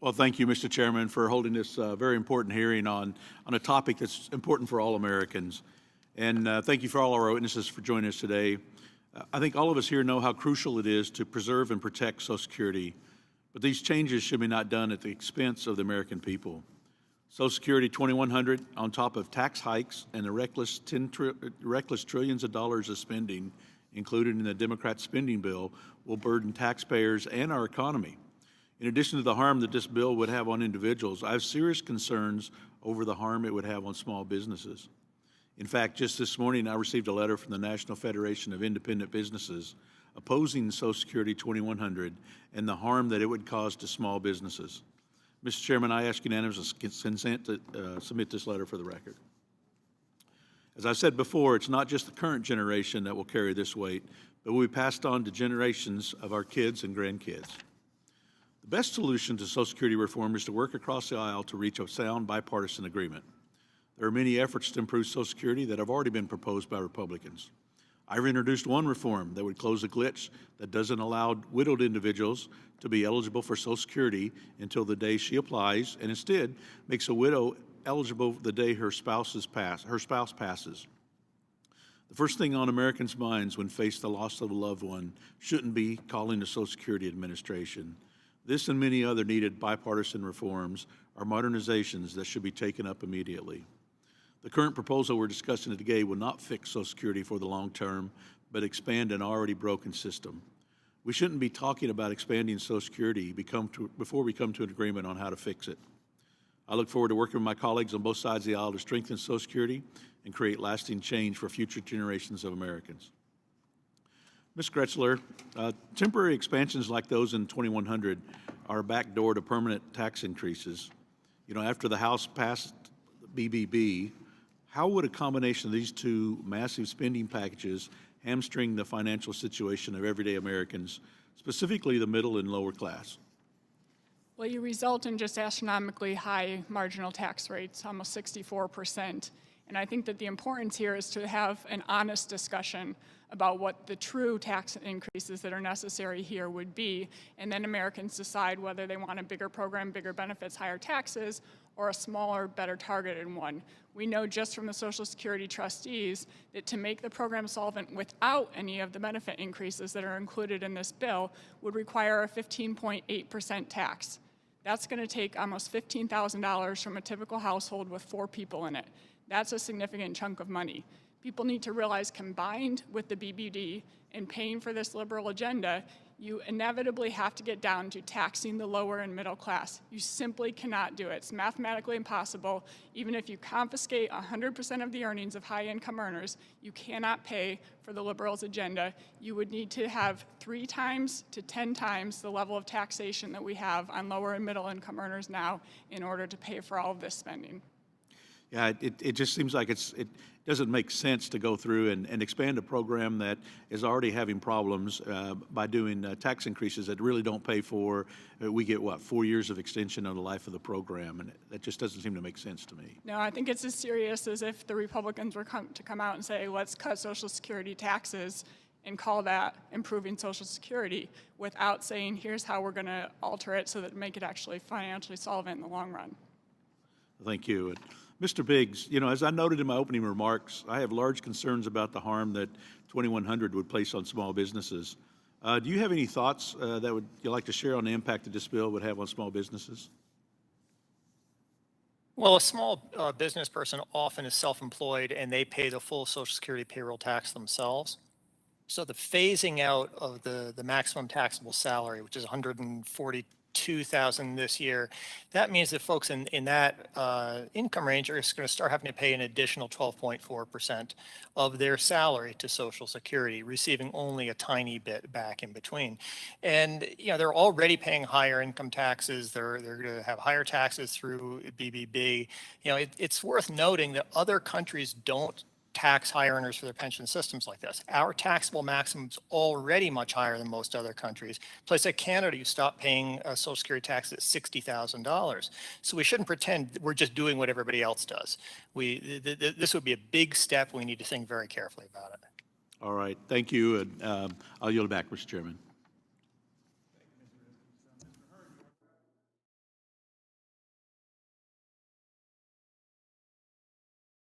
Well, thank you, Mr. Chairman, for holding this very important hearing on a topic that's important for all Americans. And thank you for all our witnesses for joining us today. I think all of us here know how crucial it is to preserve and protect Social Security, but these changes should be not done at the expense of the American people. Social Security 2100, on top of tax hikes and the reckless trillions of dollars of spending included in the Democrat spending bill, will burden taxpayers and our economy. In addition to the harm that this bill would have on individuals, I have serious concerns over the harm it would have on small businesses. In fact, just this morning, I received a letter from the National Federation of Independent Businesses opposing Social Security 2100 and the harm that it would cause to small businesses. Mr. Chairman, I ask unanimous consent to submit this letter for the record. As I said before, it's not just the current generation that will carry this weight, but will be passed on to generations of our kids and grandkids. The best solution to Social Security reform is to work across the aisle to reach a sound bipartisan agreement. There are many efforts to improve Social Security that have already been proposed by Republicans. I've introduced one reform that would close a glitch that doesn't allow widowed individuals to be eligible for Social Security until the day she applies, and instead makes a widow eligible the day her spouse passes. The first thing on Americans' minds when faced the loss of a loved one shouldn't be calling the Social Security Administration. This and many other needed bipartisan reforms are modernizations that should be taken up immediately. The current proposal we're discussing today will not fix Social Security for the long term, but expand an already broken system. We shouldn't be talking about expanding Social Security before we come to an agreement on how to fix it. I look forward to working with my colleagues on both sides of the aisle to strengthen Social Security and create lasting change for future generations of Americans. Ms. Gretzler, temporary expansions like those in 2100 are a backdoor to permanent tax increases. You know, after the House passed BBB, how would a combination of these two massive spending packages hamstring the financial situation of everyday Americans, specifically the middle and lower class? Well, you result in just astronomically high marginal tax rates, almost 64%. And I think that the importance here is to have an honest discussion about what the true tax increases that are necessary here would be, and then Americans decide whether they want a bigger program, bigger benefits, higher taxes, or a smaller, better targeted one. We know just from the Social Security trustees that to make the program solvent without any of the benefit increases that are included in this bill would require a 15.8% tax. That's going to take almost $15,000 from a typical household with 4 people in it. That's a significant chunk of money. People need to realize, combined with the BBD and paying for this liberal agenda, you inevitably have to get down to taxing the lower and middle class. You simply cannot do it. It's mathematically impossible. Even if you confiscate 100% of the earnings of high-income earners, you cannot pay for the liberals' agenda. You would need to have 3 times to 10 times the level of taxation that we have on lower and middle-income earners now in order to pay for all of this spending. Yeah, it just seems like it doesn't make sense to go through and expand a program that is already having problems by doing tax increases that really don't pay for. We get, what, 4 years of extension on the life of the program, and that just doesn't seem to make sense to me. No, I think it's as serious as if the Republicans were to come out and say, let's cut Social Security taxes and call that improving Social Security without saying, here's how we're going to alter it so that make it actually financially solvent in the long run. Thank you. Mr. Biggs, you know, as I noted in my opening remarks, I have large concerns about the harm that 2100 would place on small businesses. Do you have any thoughts that you'd like to share on the impact that this bill would have on small businesses? Well, a small business person often is self-employed and they pay the full Social Security payroll tax themselves. So the phasing out of the maximum taxable salary, which is $142,000 this year, that means that folks in that income range are going to start having to pay an additional 12.4% of their salary to Social Security, receiving only a tiny bit back in between. And you know, they're already paying higher income taxes. They're going to have higher taxes through BBB. You know, it's worth noting that other countries don't tax high earners for their pension systems like this. Our taxable maximum is already much higher than most other countries. Place like Canada, you stop paying Social Security tax at $60,000. So we shouldn't pretend we're just doing what everybody else does. This would be a big step. We need to think very carefully about it. All right, thank you. And I'll yield back, Mr. Chairman.